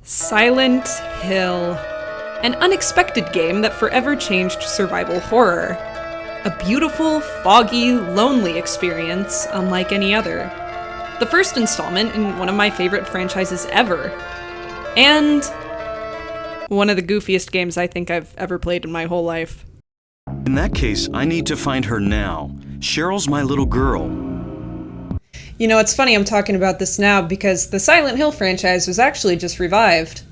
Silent Hill. An unexpected game that forever changed survival horror. A beautiful, foggy, lonely experience unlike any other. The first installment in one of my favorite franchises ever. And one of the goofiest games I think I've ever played in my whole life. In that case, I need to find her now. Cheryl's my little girl. You know, it's funny I'm talking about this now because the Silent Hill franchise was actually just revived.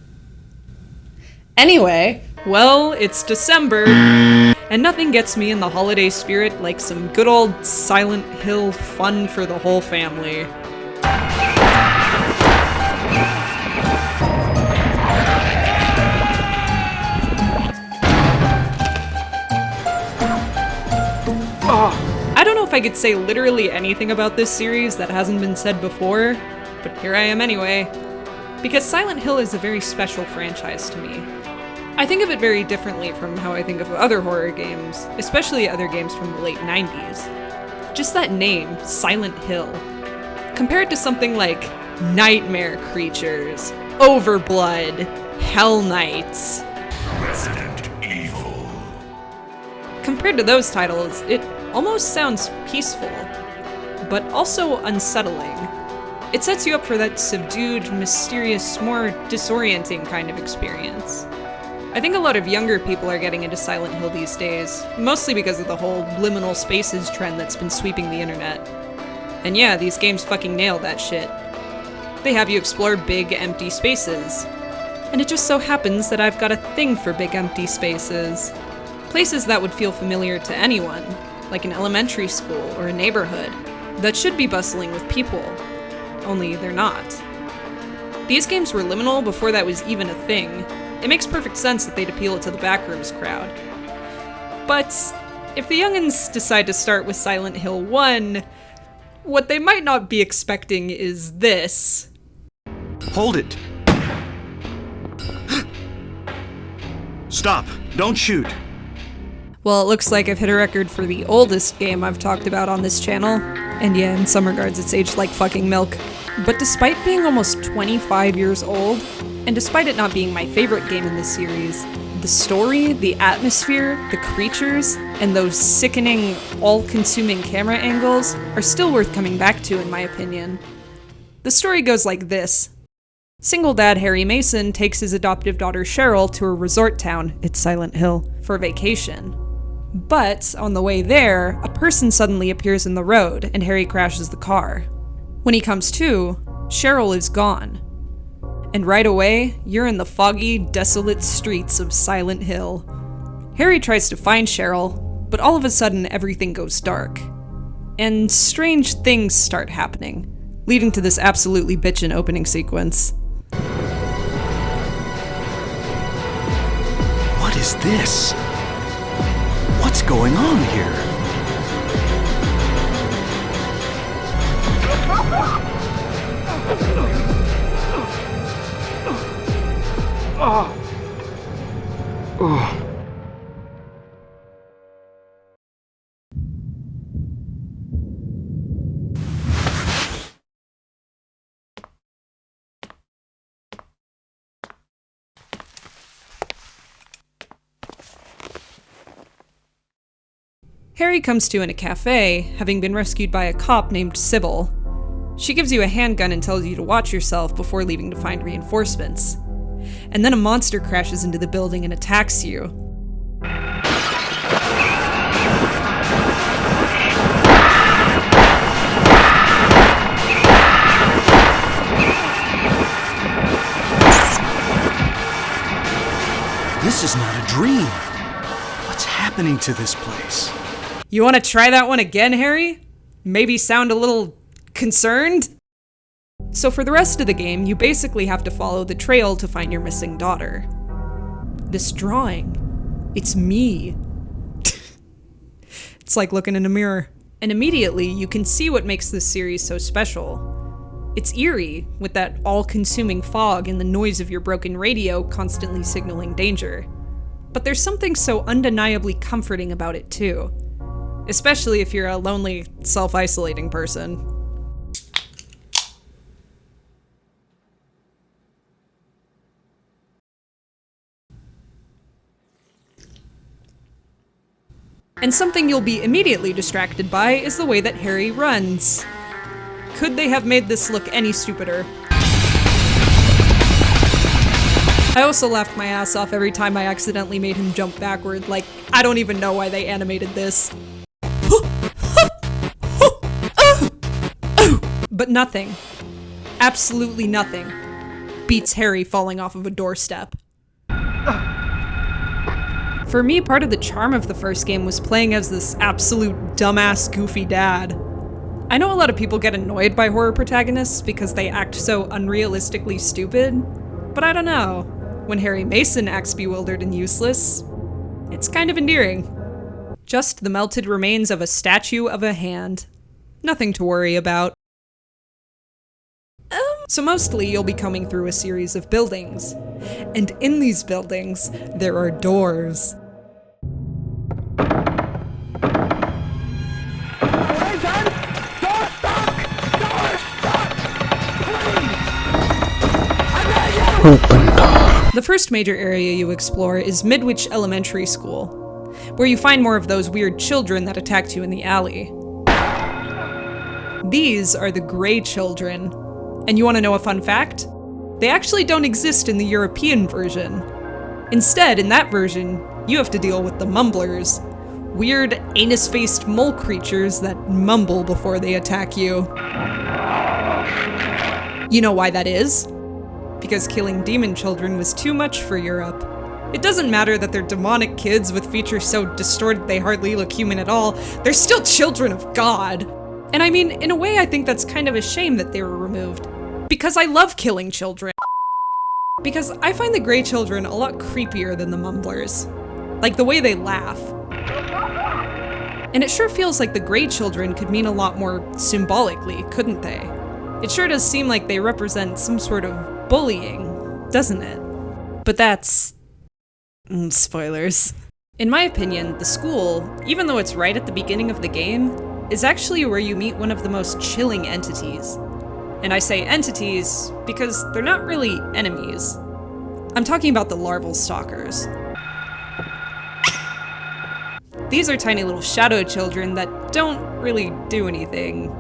Anyway, well, it's December, and nothing gets me in the holiday spirit like some good old Silent Hill fun for the whole family. I don't know if I could say literally anything about this series that hasn't been said before, but here I am anyway. Because Silent Hill is a very special franchise to me. I think of it very differently from how I think of other horror games, especially other games from the late 90s. Just that name, Silent Hill. Compared to something like Nightmare Creatures, Overblood, Hell Nights. Resident Evil. Compared to those titles, it almost sounds peaceful, but also unsettling. It sets you up for that subdued, mysterious, more disorienting kind of experience. I think a lot of younger people are getting into Silent Hill these days, mostly because of the whole liminal spaces trend that's been sweeping the internet. And yeah, these games fucking nail that shit. They have you explore big, empty spaces. And it just so happens that I've got a thing for big, empty spaces. Places that would feel familiar to anyone, like an elementary school or a neighborhood, that should be bustling with people. Only they're not. These games were liminal before that was even a thing. It makes perfect sense that they'd appeal to the backrooms crowd. But if the youngins decide to start with Silent Hill 1, what they might not be expecting is this. Hold it! Stop! Don't shoot! Well, it looks like I've hit a record for the oldest game I've talked about on this channel. And yeah, in some regards it's aged like fucking milk. But despite being almost 25 years old, and despite it not being my favorite game in this series, the story, the atmosphere, the creatures, and those sickening, all-consuming camera angles are still worth coming back to in my opinion. The story goes like this. Single dad Harry Mason takes his adoptive daughter Cheryl to a resort town, it's Silent Hill, for vacation. But, on the way there, a person suddenly appears in the road and Harry crashes the car. When he comes to, Cheryl is gone. And right away, you're in the foggy, desolate streets of Silent Hill. Harry tries to find Cheryl, but all of a sudden everything goes dark. And strange things start happening, leading to this absolutely bitchin' opening sequence. What is this? What's going on here? Harry comes to in a cafe, having been rescued by a cop named Sybil. She gives you a handgun and tells you to watch yourself before leaving to find reinforcements. And then a monster crashes into the building and attacks you. This is not a dream. What's happening to this place? You want to try that one again, Harry? Maybe sound a little concerned? So for the rest of the game, you basically have to follow the trail to find your missing daughter. This drawing, it's me. It's like looking in a mirror. And immediately, you can see what makes this series so special. It's eerie, with that all-consuming fog and the noise of your broken radio constantly signaling danger. But there's something so undeniably comforting about it too. Especially if you're a lonely, self-isolating person. And something you'll be immediately distracted by is the way that Harry runs. Could they have made this look any stupider? I also laughed my ass off every time I accidentally made him jump backward, like, I don't even know why they animated this. But nothing, absolutely nothing, beats Harry falling off of a doorstep. For me, part of the charm of the first game was playing as this absolute dumbass, goofy dad. I know a lot of people get annoyed by horror protagonists because they act so unrealistically stupid, but I don't know. When Harry Mason acts bewildered and useless, it's kind of endearing. Just the melted remains of a statue of a hand. Nothing to worry about. So mostly you'll be coming through a series of buildings. And in these buildings, there are doors. The first major area you explore is Midwich Elementary School, where you find more of those weird children that attacked you in the alley. These are the Grey Children. And you want to know a fun fact? They actually don't exist in the European version. Instead, in that version, you have to deal with the Mumblers, weird anus-faced mole creatures that mumble before they attack you. You know why that is? Because killing demon children was too much for Europe. It doesn't matter that they're demonic kids with features so distorted they hardly look human at all, they're still children of God. And I mean, in a way I think that's kind of a shame that they were removed. Because I love killing children. Because I find the Grey Children a lot creepier than the Mumblers. Like the way they laugh. And it sure feels like the Grey Children could mean a lot more symbolically, couldn't they? It sure does seem like they represent some sort of bullying, doesn't it? But that's... spoilers. In my opinion, the school, even though it's right at the beginning of the game, is actually where you meet one of the most chilling entities. And I say entities because they're not really enemies. I'm talking about the Larel Stalkers. These are tiny little shadow children that don't really do anything.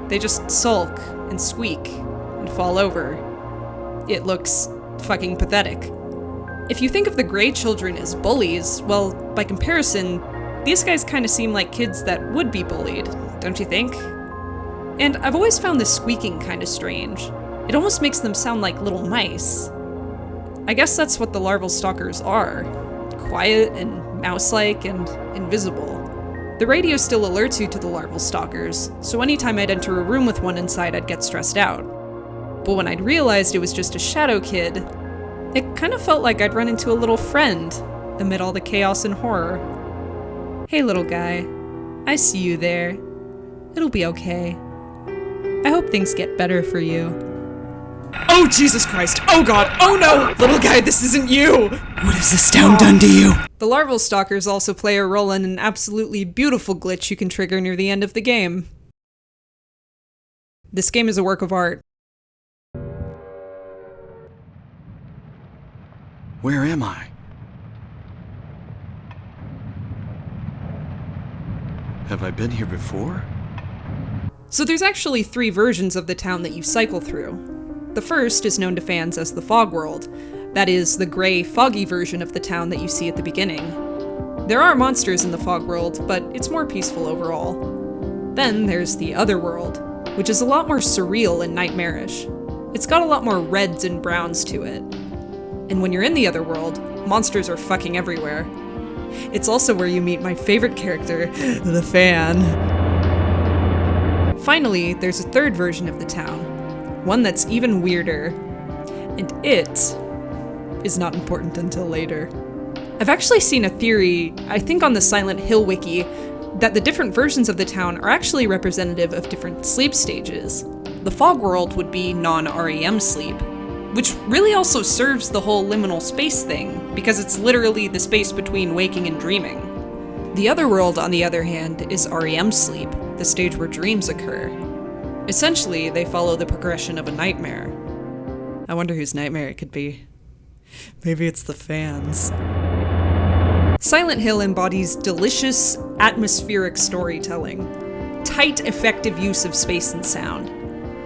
They just sulk and squeak and fall over. It looks fucking pathetic. If you think of the Grey Children as bullies, well, by comparison, these guys kind of seem like kids that would be bullied, don't you think? And I've always found the squeaking kind of strange. It almost makes them sound like little mice. I guess that's what the Larel Stalkers are. Quiet and mouse-like and invisible. The radio still alerts you to the Larel Stalkers, so anytime I'd enter a room with one inside, I'd get stressed out. But when I'd realized it was just a shadow kid, it kind of felt like I'd run into a little friend amid all the chaos and horror. Hey little guy, I see you there. It'll be okay. I hope things get better for you. Oh Jesus Christ! Oh God! Oh no! Little guy, this isn't you! What has this town done to you? The Larel Stalkers also play a role in an absolutely beautiful glitch you can trigger near the end of the game. This game is a work of art. Where am I? Have I been here before? So there's actually 3 versions of the town that you cycle through. The first is known to fans as the Fog World. That is, the grey, foggy version of the town that you see at the beginning. There are monsters in the Fog World, but it's more peaceful overall. Then there's the Other World, which is a lot more surreal and nightmarish. It's got a lot more reds and browns to it. And when you're in the Other World, monsters are fucking everywhere. It's also where you meet my favorite character, the Fan. Finally, there's a third version of the town, one that's even weirder, and it is not important until later. I've actually seen a theory, I think on the Silent Hill wiki, that the different versions of the town are actually representative of different sleep stages. The Fog World would be non-REM sleep, which really also serves the whole liminal space thing, because it's literally the space between waking and dreaming. The Other World, on the other hand, is REM sleep, the stage where dreams occur. Essentially, they follow the progression of a nightmare. I wonder whose nightmare it could be. Maybe it's the Fans. Silent Hill embodies delicious, atmospheric storytelling, tight, effective use of space and sound.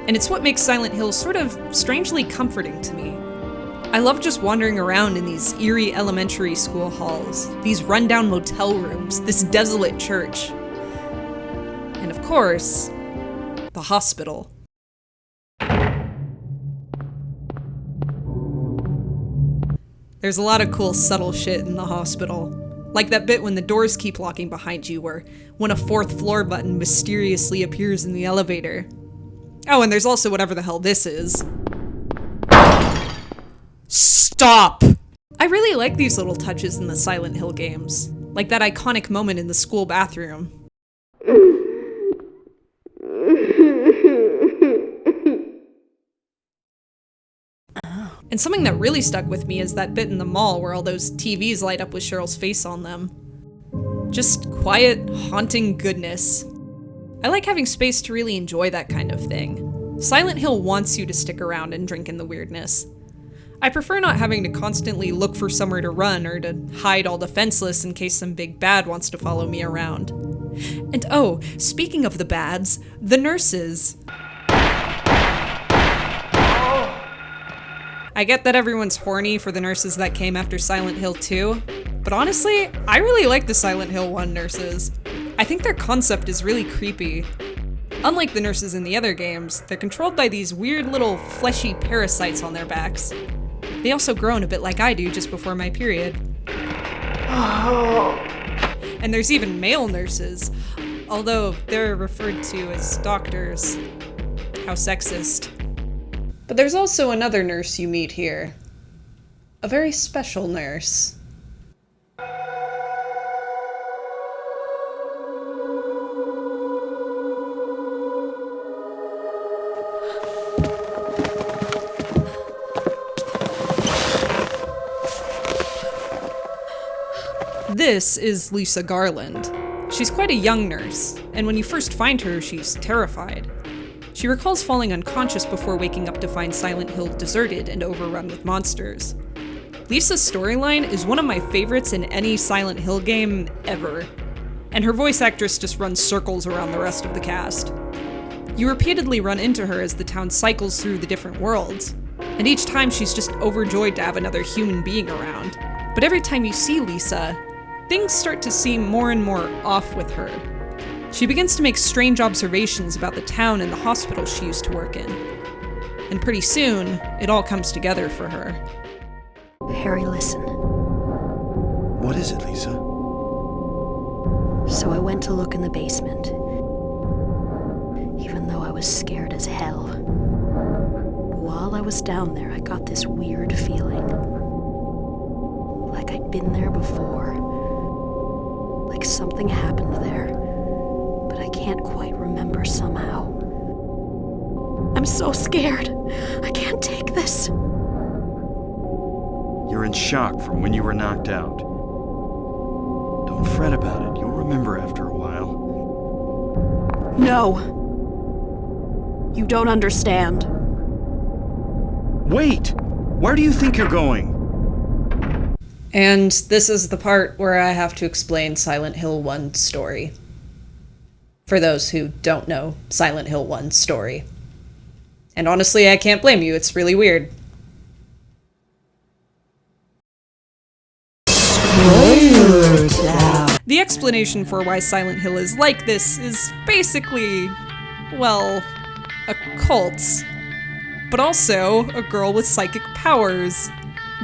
And it's what makes Silent Hill sort of strangely comforting to me. I love just wandering around in these eerie elementary school halls, these rundown motel rooms, this desolate church. And of course, the hospital. There's a lot of cool subtle shit in the hospital. Like that bit when the doors keep locking behind you, or when a 4th floor button mysteriously appears in the elevator. Oh, and there's also whatever the hell this is. Stop! I really like these little touches in the Silent Hill games. Like that iconic moment in the school bathroom. And something that really stuck with me is that bit in the mall where all those TVs light up with Cheryl's face on them. Just quiet, haunting goodness. I like having space to really enjoy that kind of thing. Silent Hill wants you to stick around and drink in the weirdness. I prefer not having to constantly look for somewhere to run or to hide all defenseless in case some big bad wants to follow me around. And oh, speaking of the bads, the nurses. I get that everyone's horny for the nurses that came after Silent Hill 2, but honestly, I really like the Silent Hill 1 nurses. I think their concept is really creepy. Unlike the nurses in the other games, they're controlled by these weird little fleshy parasites on their backs. They also groan a bit like I do just before my period. And there's even male nurses, although they're referred to as doctors. How sexist. But there's also another nurse you meet here. A very special nurse. This is Lisa Garland. She's quite a young nurse, and when you first find her, she's terrified. She recalls falling unconscious before waking up to find Silent Hill deserted and overrun with monsters. Lisa's storyline is one of my favorites in any Silent Hill game ever, and her voice actress just runs circles around the rest of the cast. You repeatedly run into her as the town cycles through the different worlds, and each time she's just overjoyed to have another human being around. But every time you see Lisa, things start to seem more and more off with her. She begins to make strange observations about the town and the hospital she used to work in. And pretty soon, it all comes together for her. Harry, listen. What is it, Lisa? So I went to look in the basement, even though I was scared as hell. While I was down there, I got this weird feeling. Like I'd been there before. Like something happened there, but I can't quite remember somehow. I'm so scared. I can't take this. You're in shock from when you were knocked out. Don't fret about it. You'll remember after a while. No. You don't understand. Wait! Where do you think you're going? And this is the part where I have to explain Silent Hill 1's story. For those who don't know Silent Hill 1's story. And honestly, I can't blame you, it's really weird. The explanation for why Silent Hill is like this is basically, well, a cult. But also a girl with psychic powers.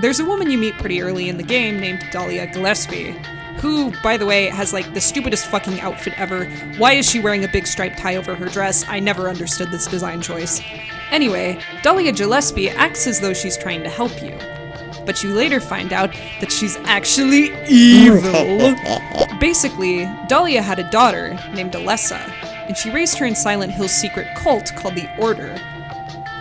There's a woman you meet pretty early in the game named Dalia Gillespie, who, by the way, has like the stupidest fucking outfit ever. Why is she wearing a big striped tie over her dress? I never understood this design choice. Anyway, Dalia Gillespie acts as though she's trying to help you. But you later find out that she's actually evil. Basically, Dalia had a daughter named Alessa, and she raised her in Silent Hill's secret cult called the Order.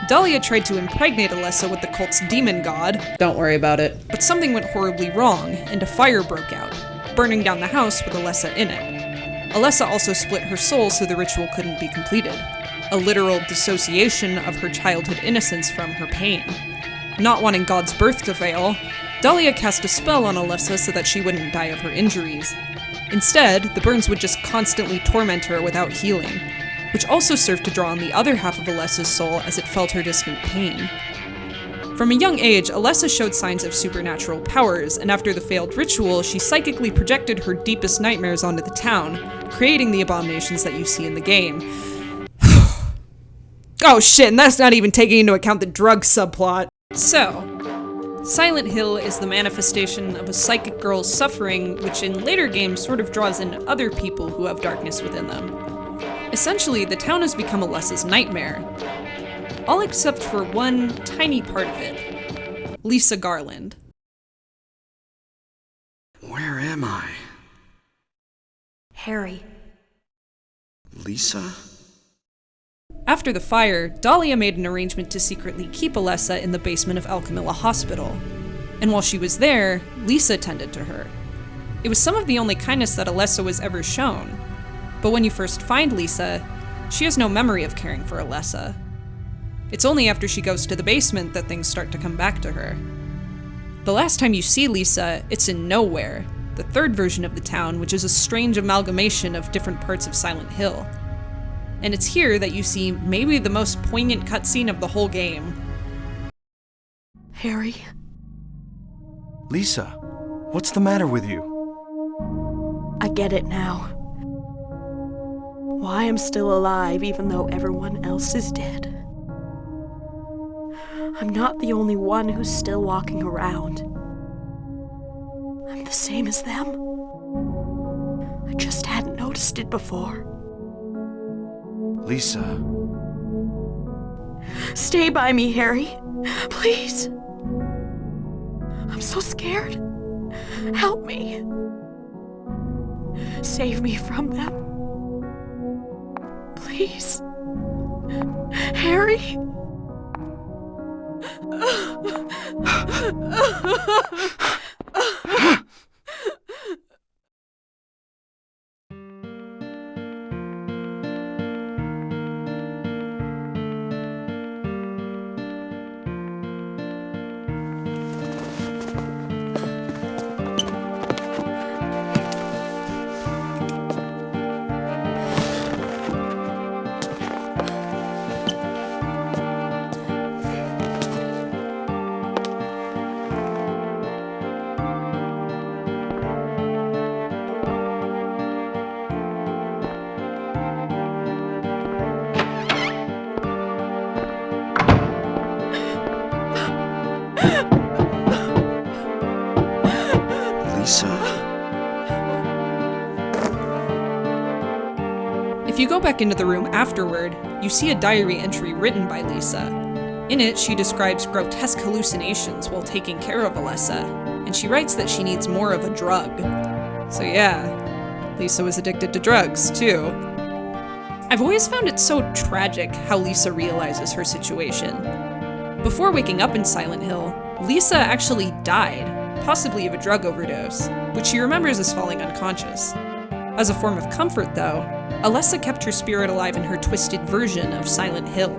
Dalia tried to impregnate Alessa with the cult's demon god. Don't worry about it. But something went horribly wrong, and a fire broke out, burning down the house with Alessa in it. Alessa also split her soul so the ritual couldn't be completed. A literal dissociation of her childhood innocence from her pain. Not wanting God's birth to fail, Dalia cast a spell on Alessa so that she wouldn't die of her injuries. Instead, the burns would just constantly torment her without healing, which also served to draw on the other half of Alessa's soul as it felt her distant pain. From a young age, Alessa showed signs of supernatural powers, and after the failed ritual, she psychically projected her deepest nightmares onto the town, creating the abominations that you see in the game. Oh shit, and that's not even taking into account the drug subplot. So, Silent Hill is the manifestation of a psychic girl's suffering, which in later games sort of draws in other people who have darkness within them. Essentially, the town has become Alessa's nightmare. All except for one tiny part of it. Lisa Garland. Where am I? Harry. Lisa? After the fire, Dalia made an arrangement to secretly keep Alessa in the basement of Alchemilla Hospital. And while she was there, Lisa tended to her. It was some of the only kindness that Alessa was ever shown. But when you first find Lisa, she has no memory of caring for Alessa. It's only after she goes to the basement that things start to come back to her. The last time you see Lisa, it's in Nowhere, the third version of the town, which is a strange amalgamation of different parts of Silent Hill. And it's here that you see maybe the most poignant cutscene of the whole game. Harry. Lisa, what's the matter with you? I get it now. Why I'm still alive even though everyone else is dead. I'm not the only one who's still walking around. I'm the same as them. I just hadn't noticed it before. Lisa. Stay by me, Harry. Please. I'm so scared. Help me. Save me from them. Please. Harry. If you go back into the room afterward, you see a diary entry written by Lisa. In it, she describes grotesque hallucinations while taking care of Alessa, and she writes that she needs more of a drug. So yeah, Lisa was addicted to drugs, too. I've always found it so tragic how Lisa realizes her situation. Before waking up in Silent Hill, Lisa actually died, possibly of a drug overdose, which she remembers as falling unconscious. As a form of comfort, though, Alessa kept her spirit alive in her twisted version of Silent Hill.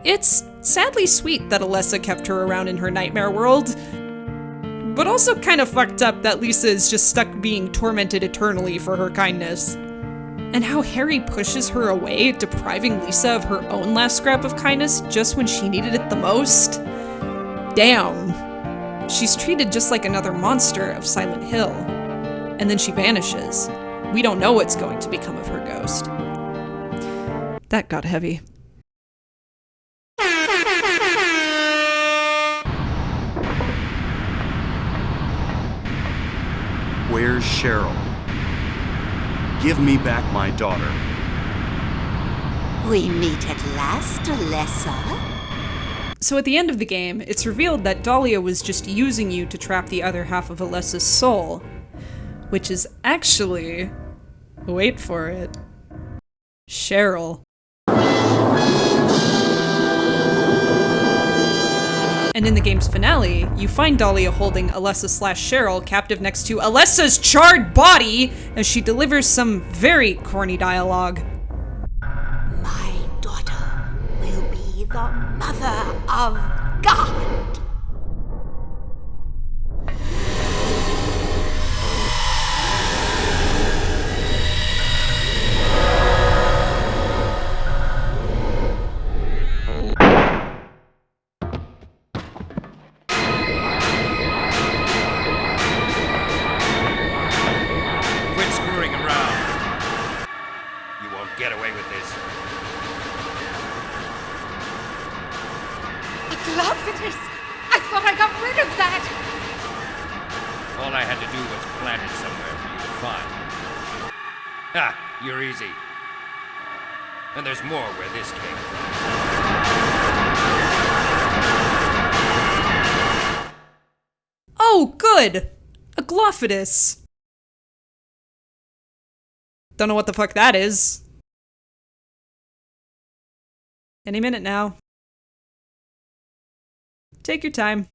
It's sadly sweet that Alessa kept her around in her nightmare world, but also kind of fucked up that Lisa is just stuck being tormented eternally for her kindness. And how Harry pushes her away, depriving Lisa of her own last scrap of kindness just when she needed it the most? Damn. She's treated just like another monster of Silent Hill. And then she vanishes. We don't know what's going to become of her ghost. That got heavy. Where's Cheryl? Give me back my daughter. We meet at last, Alessa. So at the end of the game, it's revealed that Dalia was just using you to trap the other half of Alessa's soul, which is actually, wait for it, Cheryl. And in the game's finale, you find Dalia holding Alessa/Cheryl captive next to Alessa's charred body as she delivers some very corny dialogue. My daughter will be the mother of God. Glophitis! I thought I got rid of that! All I had to do was plant it somewhere for you to find. Ah, you're easy. And there's more where this came from. Oh, good! A Glophitis. Don't know what the fuck that is. Any minute now. Take your time.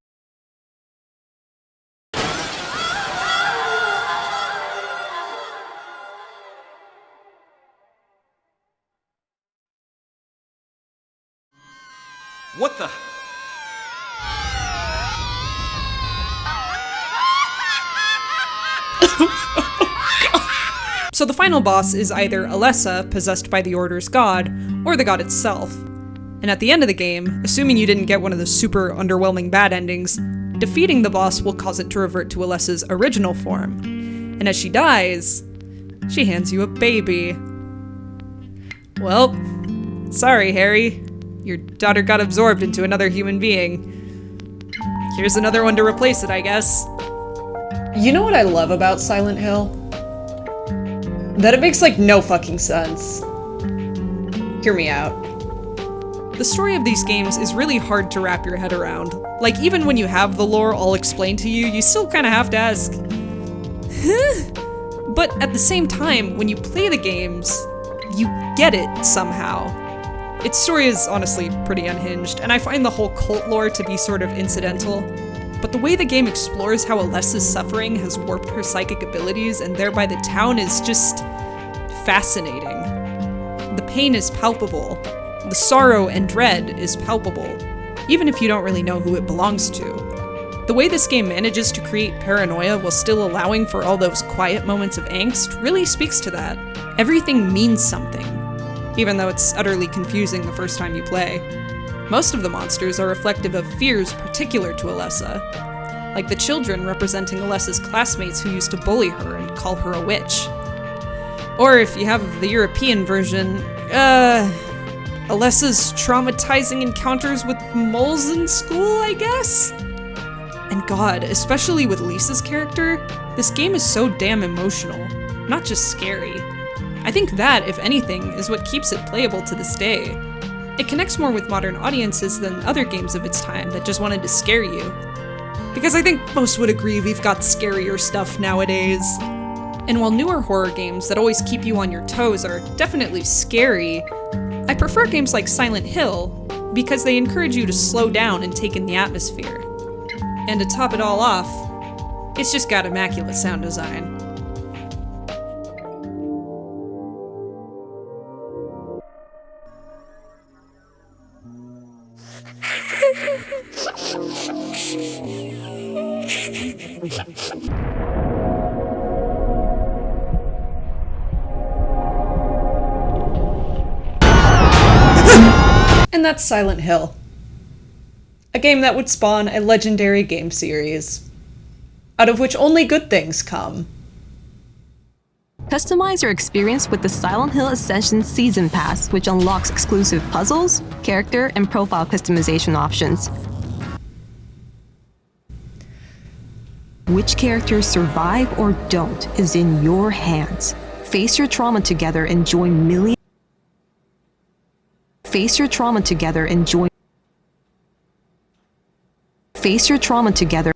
What the? So the final boss is either Alessa, possessed by the Order's god, or the god itself. And at the end of the game, assuming you didn't get one of the super underwhelming bad endings, defeating the boss will cause it to revert to Alessa's original form. And as she dies, she hands you a baby. Well, sorry, Harry. Your daughter got absorbed into another human being. Here's another one to replace it, I guess. You know what I love about Silent Hill? That it makes, like, no fucking sense. Hear me out. The story of these games is really hard to wrap your head around. Like, even when you have the lore all explained to you, you still kinda have to ask, huh? But at the same time, when you play the games, you get it somehow. Its story is honestly pretty unhinged, and I find the whole cult lore to be sort of incidental. But the way the game explores how Alessa's suffering has warped her psychic abilities and thereby the town is just fascinating. The pain is palpable. The sorrow and dread is palpable, even if you don't really know who it belongs to. The way this game manages to create paranoia while still allowing for all those quiet moments of angst really speaks to that. Everything means something, even though it's utterly confusing the first time you play. Most of the monsters are reflective of fears particular to Alessa, like the children representing Alessa's classmates who used to bully her and call her a witch. Or if you have the European version, Alessa's traumatizing encounters with moles in school, I guess? And God, especially with Lisa's character, this game is so damn emotional, not just scary. I think that, if anything, is what keeps it playable to this day. It connects more with modern audiences than other games of its time that just wanted to scare you. Because I think most would agree we've got scarier stuff nowadays. And while newer horror games that always keep you on your toes are definitely scary, I prefer games like Silent Hill because they encourage you to slow down and take in the atmosphere. And to top it all off, it's just got immaculate sound design. And that's Silent Hill. A game that would spawn a legendary game series, out of which only good things come. Customize your experience with the Silent Hill Ascension Season Pass, which unlocks exclusive puzzles, character, and profile customization options. Which characters survive or don't is in your hands. Face your trauma together and join millions. Face your trauma together and join. Face your trauma together.